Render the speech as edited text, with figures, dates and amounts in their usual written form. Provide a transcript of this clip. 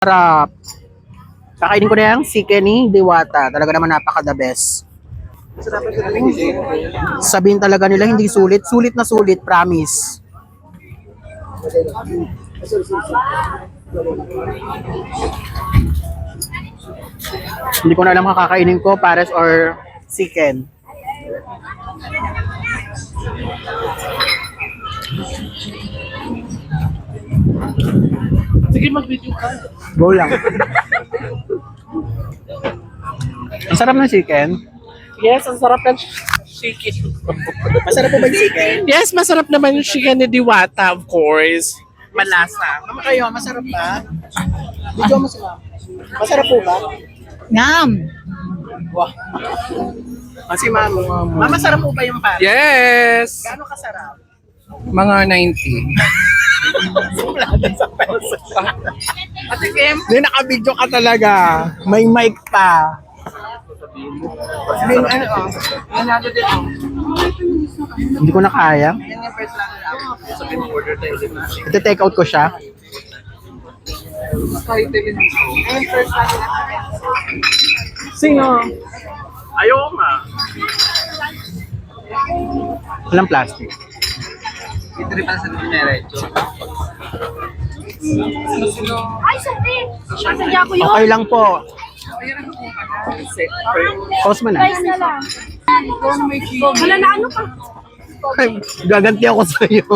Sarap. Kakainin ko na yung chicken ni Diwata. Talaga naman napaka-the best. Sabihin talaga nila hindi sulit. Sulit na sulit, promise. Hindi ko na alam kakakainin ko, pares or chicken. Sige, mag-video ka. Go lang. Ang sarap ng chicken. Yes, ang sarap ng chicken. Masarap po ba yung chicken? Yes, masarap naman yung chicken ni Diwata, of course. Malasa. Mama kayo, masarap ba? Video mo sila. Masarap po ba? Ngam. Wow. Kasi ma'am, mama, masarap po ba yung pare? Yes! Gaano kasarap? Mga 90. Ate Kim, hindi naka-video ka talaga. May mic pa. Sabihin, ano, nanado din ako. Hindi ko na kaya. Yan yung first lang na ako. Sabihin mo, order tayo din na. Ito, take out ko siya. Ayun, first lang na. Sino? Ayaw nga. Walang plastic. Itri pa sa dinerecho. Ay, sorry. Sadya ko yun. Okay lang po. Pause mo na. Guys na lang. Wala na ano pa. Gaganti ako sa iyo.